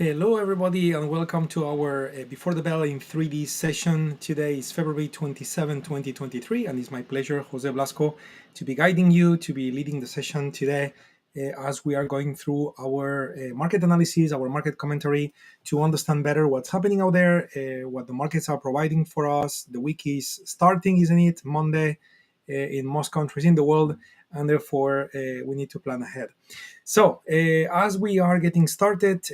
Hello, everybody, and welcome to our Before the Bell in 3D session. Today is February 27, 2023, and it's my pleasure, Jose Blasco, to be guiding you, to be leading the session today as we are going through our market analysis, our market commentary, to understand better what's happening out there, what the markets are providing for us. The week is starting, isn't it? Monday in most countries in the world, and therefore we need to plan ahead. So, as we are getting started,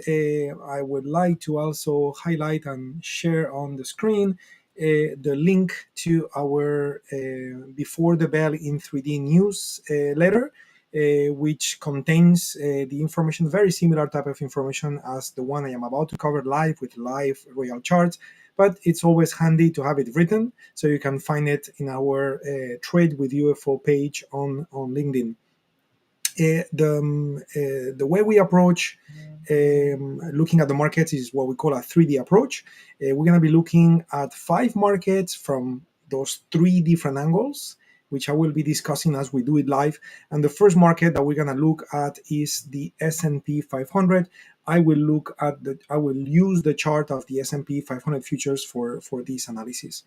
I would like to also highlight and share on the screen the link to our Before the Bell in 3D news letter, which contains the information, very similar type of information as the one I am about to cover live with live real charts. But it's always handy to have it written, so you can find it in our Trade with UFO page on LinkedIn. The way we approach looking at the markets is what we call a 3D approach. We're going to be looking at 5 markets from those 3 different angles, which I will be discussing as we do it live. And the first market that we're going to look at is the S&P 500. I will use the chart of the S&P 500 futures for this analysis.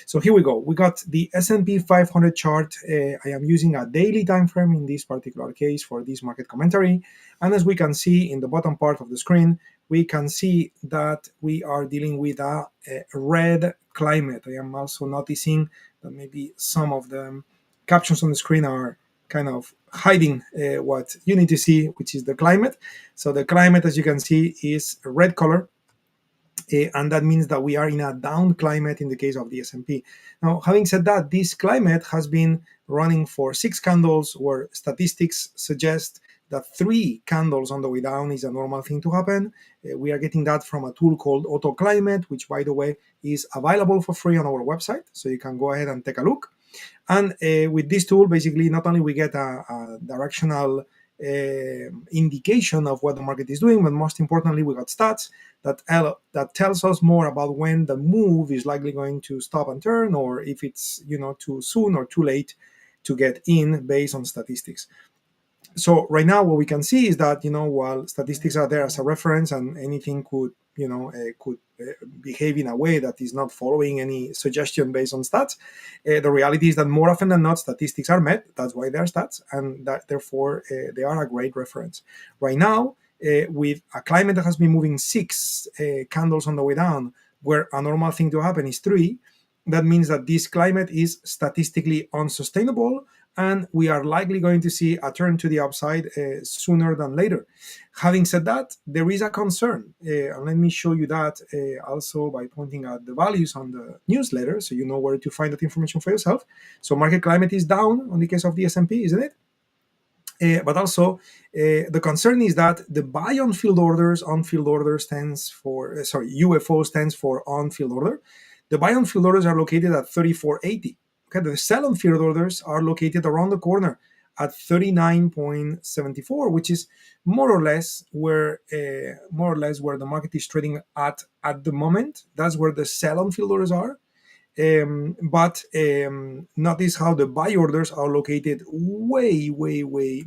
So here we go. We got the S&P 500 chart. I am using a daily time frame in this particular case for this market commentary. And as we can see in the bottom part of the screen, we can see that we are dealing with a red climate. I am also noticing that maybe some of the captions on the screen are kind of hiding what you need to see, which is the climate. So the climate, as you can see, is a red color. And that means that we are in a down climate in the case of the S&P. Now, having said that, this climate has been running for 6 candles, where statistics suggest that 3 candles on the way down is a normal thing to happen. We are getting that from a tool called Auto Climate, which, by the way, is available for free on our website. So you can go ahead and take a look. And with this tool, basically, not only we get a directional indication of what the market is doing, but most importantly, we got stats that tells us more about when the move is likely going to stop and turn, or if it's too soon or too late to get in based on statistics. So right now, what we can see is that while statistics are there as a reference, and anything could behave in a way that is not following any suggestion based on stats, the reality is that more often than not, statistics are met. That's why they are stats, and that therefore they are a great reference. Right now, with a climate that has been moving 6 candles on the way down, where a normal thing to happen is 3, that means that this climate is statistically unsustainable, and we are likely going to see a turn to the upside sooner than later. Having said that, there is a concern. And let me show you that also by pointing out the values on the newsletter, so you know where to find that information for yourself. So market climate is down on the case of the S&P, isn't it? But also, the concern is that the buy on field orders, stands for, UFO stands for on field order. The buy on field orders are located at 3480. Okay, the sell on field orders are located around the corner at 39.74, which is more or less where the market is trading at the moment. That's where the sell on field orders are. But notice how the buy orders are located way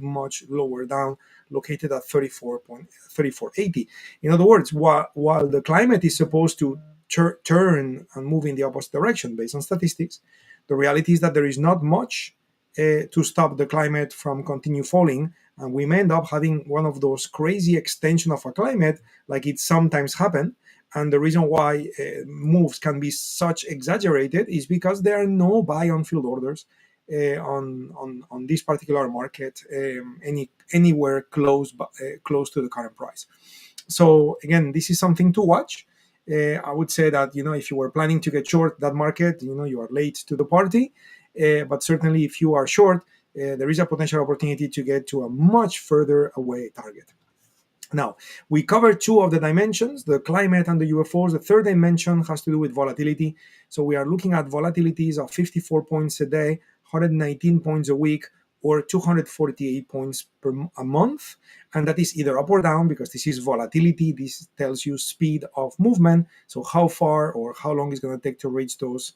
much lower down, located at 34.80. In other words, while the climate is supposed to turn and move in the opposite direction based on statistics, the reality is that there is not much to stop the climate from continue falling, and we may end up having one of those crazy extension of a climate like it sometimes happen. And the reason why moves can be such exaggerated is because there are no buy on field orders on this particular market anywhere close to the current price. So again, this is something to watch. I would say that if you were planning to get short that market, you are late to the party. But certainly, if you are short, there is a potential opportunity to get to a much further away target. Now, we covered 2 of the dimensions, the climate and the UFOs. The third dimension has to do with volatility. So we are looking at volatilities of 54 points a day, 119 points a week, or 248 points a month. And that is either up or down, because this is volatility. This tells you speed of movement. So how far or how long it's going to take to reach those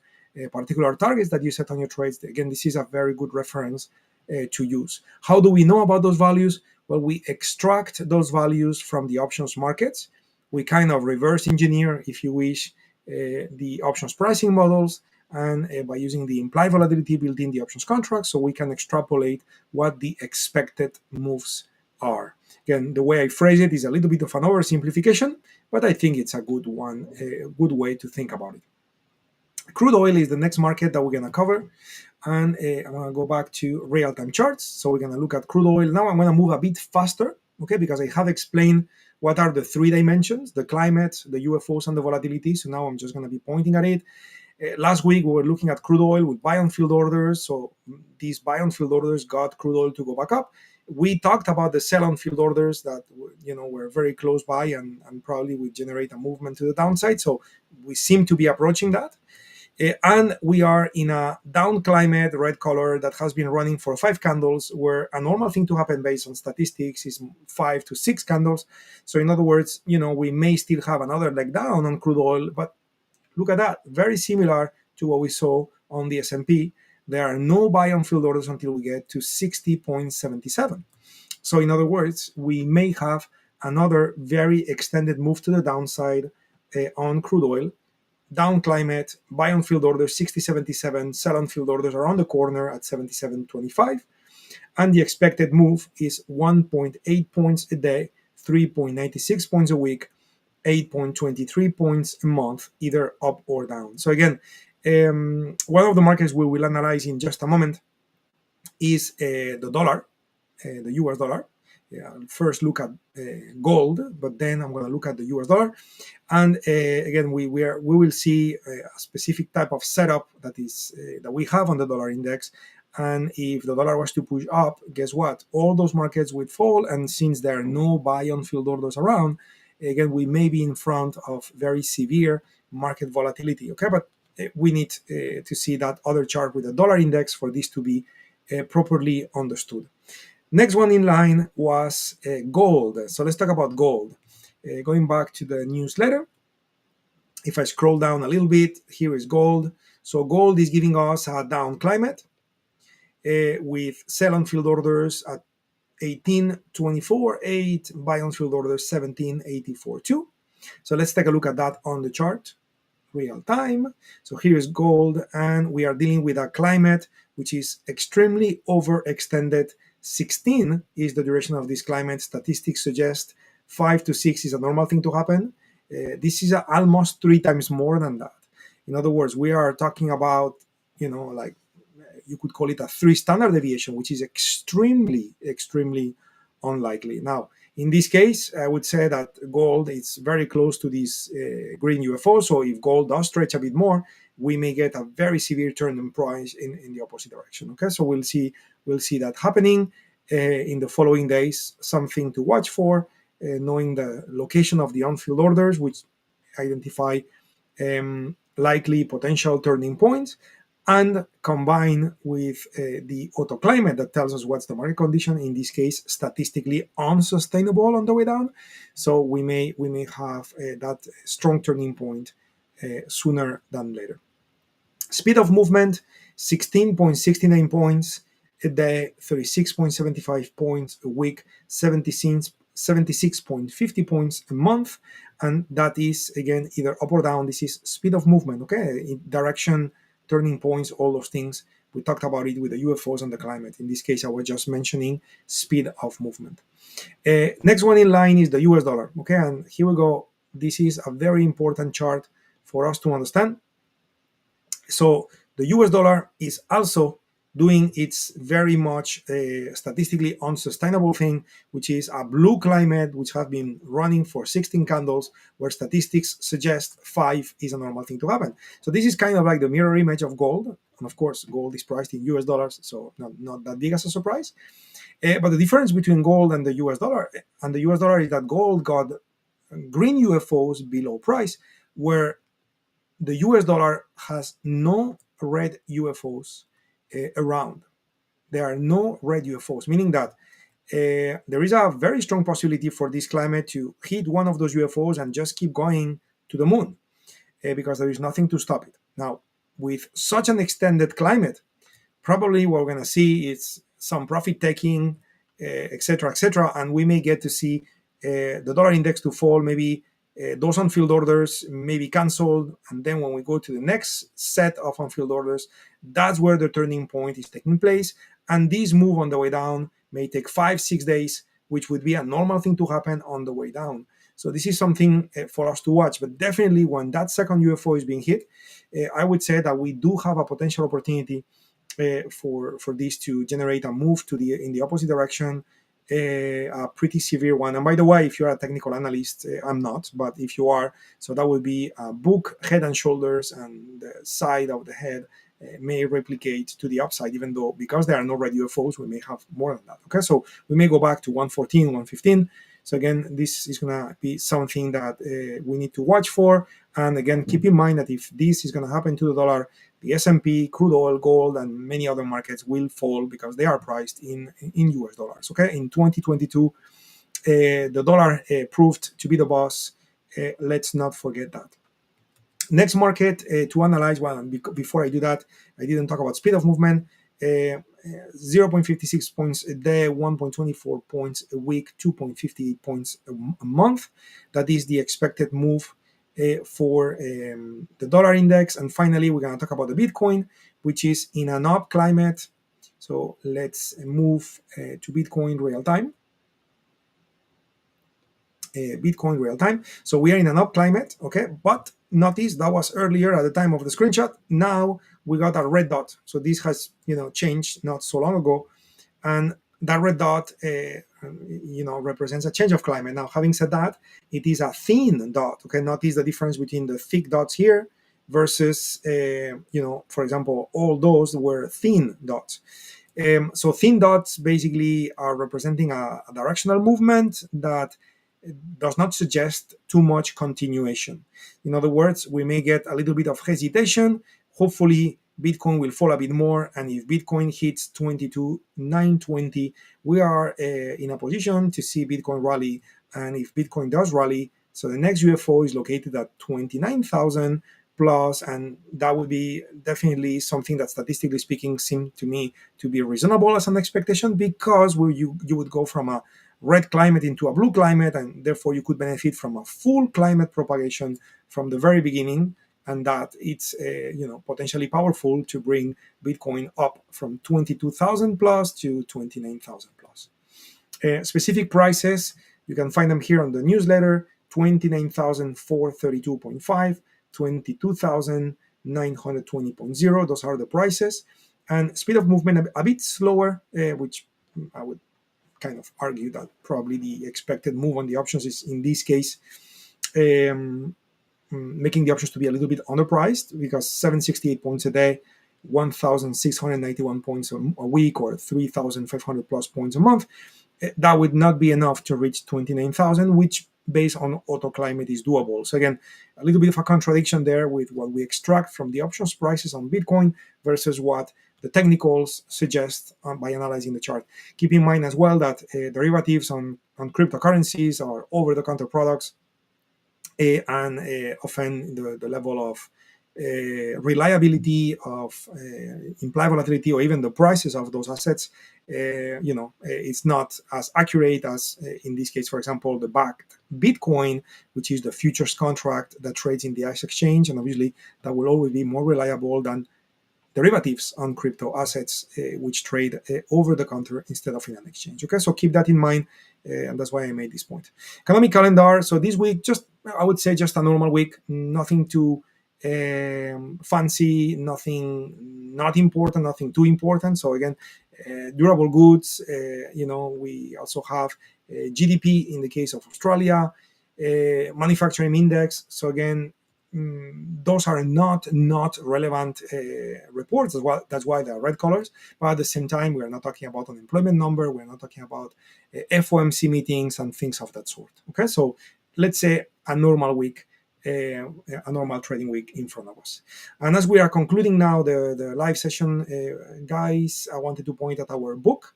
particular targets that you set on your trades. Again, this is a very good reference to use. How do we know about those values? Well, we extract those values from the options markets. we kind of reverse engineer, if you wish, the options pricing models, and by using the implied volatility built in the options contract, so we can extrapolate what the expected moves are. Again, the way I phrase it is a little bit of an oversimplification, but I think it's a good one, a good way to think about it. Crude oil is the next market that we're going to cover. And I'm going to go back to real-time charts. So we're going to look at crude oil. Now I'm going to move a bit faster, okay, because I have explained what are the three dimensions: the climate, the UFOs, and the volatility. So now I'm just going to be pointing at it. Last week, we were looking at crude oil with buy-on-field orders. So these buy-on-field orders got crude oil to go back up. We talked about the sell-on-field orders that were very close by and probably would generate a movement to the downside. So we seem to be approaching that. And we are in a down climate, red color, that has been running for 5 candles, where a normal thing to happen based on statistics is 5 to 6 candles. So in other words, we may still have another leg down on crude oil, but look at that, very similar to what we saw on the S&P. There are no buy on field orders until we get to 60.77. So in other words, we may have another very extended move to the downside on crude oil. Down climate, buy on field orders 60.77, sell on field orders around the corner at 77.25, and the expected move is 1.8 points a day, 3.96 points a week, 8.23 points a month, either up or down. So again, one of the markets we will analyze in just a moment is the dollar, the US dollar. I'll first look at gold, but then I'm going to look at the US dollar. And again, we will see a specific type of setup that we have on the dollar index. And if the dollar was to push up, guess what? All those markets would fall. And since there are no buy on field orders around, again, we may be in front of very severe market volatility. Okay, but we need to see that other chart with the dollar index for this to be properly understood. Next one in line was gold. So let's talk about gold. Going back to the newsletter, if I scroll down a little bit, here is gold. So gold is giving us a down climate with sell on field orders at 18.24.8, buy on field orders 17.84.2. So let's take a look at that on the chart, real time. So here is gold, and we are dealing with a climate which is extremely overextended. 16 is the duration of this climate. Statistics suggest 5 to 6 is a normal thing to happen. This is almost 3 times more than that. In other words, we are talking about, like you could call it a 3 standard deviation, which is extremely, extremely unlikely. Now, in this case, I would say that gold is very close to this green UFO. So if gold does stretch a bit more, we may get a very severe turn in price in the opposite direction. Okay, so we'll see that happening in the following days. Something to watch for, knowing the location of the on-field orders, which identify likely potential turning points, and combine with the auto climate that tells us what's the market condition, in this case statistically unsustainable on the way down. So we may have that strong turning point sooner than later. Speed of movement 16.69 points a day, 36.75 points a week, 76.50 points a month, and that is again either up or down. This is speed of movement, okay, direction, turning points, all those things. We talked about it with the UFOs and the climate. In this case, I was just mentioning speed of movement. Next one in line is the US dollar. Okay, and here we go. This is a very important chart for us to understand. So the US dollar is also doing its very much statistically unsustainable thing, which is a blue climate, which have been running for 16 candles, where statistics suggest 5 is a normal thing to happen. So this is kind of like the mirror image of gold. And of course, gold is priced in US dollars, so not that big as a surprise. But the difference between gold and the US dollar is that gold got green UFOs below price, where the US dollar has no red UFOs around. There are no red UFOs, meaning that there is a very strong possibility for this climate to hit one of those UFOs and just keep going to the moon because there is nothing to stop it. Now, with such an extended climate, probably what we're going to see is some profit taking, etc., and we may get to see the dollar index to fall maybe those unfilled orders may be canceled, and then when we go to the next set of unfilled orders, that's where the turning point is taking place. And this move on the way down may take 5-6 days, which would be a normal thing to happen on the way down. So this is something for us to watch. But definitely when that second UFO is being hit, I would say that we do have a potential opportunity for this to generate a move in the opposite direction, a pretty severe one. And by the way, if you're a technical analyst, I'm not, but if you are, so that would be a book, head and shoulders, and the side of the head may replicate to the upside, even though because there are no red UFOs, we may have more than that. Okay, so we may go back to 114, 115. So again, this is going to be something that we need to watch for. And again, keep in mind that if this is going to happen to the dollar, the S&P, crude oil, gold, and many other markets will fall because they are priced in US dollars. Okay, in 2022, the dollar proved to be the boss. Let's not forget that. Next market to analyze, well, before I do that, I didn't talk about speed of movement. 0.56 points a day, 1.24 points a week, 2.58 points a month. That is the expected move for the dollar index. And finally, we're going to talk about the Bitcoin, which is in an up climate. So let's move to Bitcoin real time. Bitcoin real time. So we are in an up climate, okay? But notice that was earlier at the time of the screenshot. Now we got a red dot. So this has, changed not so long ago. And that red dot, represents a change of climate. Now, having said that, it is a thin dot, okay? Notice the difference between the thick dots here versus, for example, all those were thin dots. So thin dots basically are representing a directional movement that does not suggest too much continuation. In other words, we may get a little bit of hesitation. Hopefully, Bitcoin will fall a bit more, and if Bitcoin hits 22,920, we are in a position to see Bitcoin rally. And if Bitcoin does rally, so the next UFO is located at 29,000 plus, and that would be definitely something that, statistically speaking, seemed to me to be reasonable as an expectation, because you would go from a red climate into a blue climate, and therefore you could benefit from a full climate propagation from the very beginning, and that it's potentially powerful to bring Bitcoin up from 22,000 plus to 29,000 plus. Specific prices, you can find them here on the newsletter: 29,432.5, 22,920.0. Those are the prices. And speed of movement a bit slower, which I would kind of argue that probably the expected move on the options is, in this case, making the options to be a little bit underpriced, because 768 points a day, 1,691 points a week, or 3,500 plus points a month, that would not be enough to reach 29,000, which based on auto climate is doable. So again, a little bit of a contradiction there with what we extract from the options prices on Bitcoin versus what the technicals suggest by analyzing the chart. Keep in mind as well that derivatives on cryptocurrencies are over-the-counter products, and often the level of reliability of implied volatility, or even the prices of those assets, it's not as accurate as in this case, for example, the bakkt Bitcoin, which is the futures contract that trades in the ICE exchange, and obviously that will always be more reliable than derivatives on crypto assets, which trade over the counter instead of in an exchange. Okay, so keep that in mind, and that's why I made this point. Economic calendar. So this week, I would say just a normal week. Nothing too fancy, nothing not important, nothing too important. So again, durable goods. We also have GDP in the case of Australia, manufacturing index. So again, those are not relevant reports as well. That's why they're red colors. But at the same time, we are not talking about unemployment number. We're not talking about FOMC meetings and things of that sort. Okay, so let's say a normal week, a normal trading week in front of us. And as we are concluding now the live session, guys, I wanted to point at our book,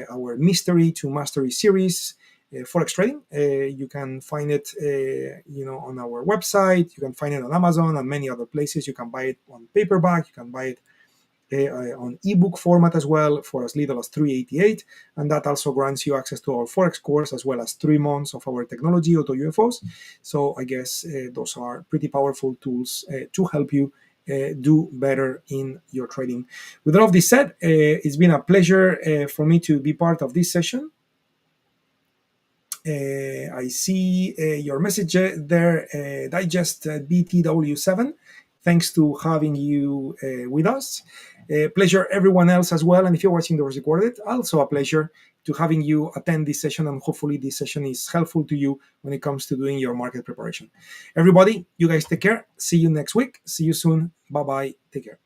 our Mystery to Mastery series. Forex trading. You can find it, on our website. You can find it on Amazon and many other places. You can buy it on paperback. You can buy it on ebook format as well for as little as $388, and that also grants you access to our Forex course as well as 3 months of our technology auto UFOs. So I guess those are pretty powerful tools to help you do better in your trading. With all of this said, it's been a pleasure for me to be part of this session. I see your message there, Digest BTW7. Thanks to having you with us. Pleasure everyone else as well. And if you're watching the recorded, also a pleasure to having you attend this session. And hopefully this session is helpful to you when it comes to doing your market preparation. Everybody, you guys take care. See you next week. See you soon. Bye-bye. Take care.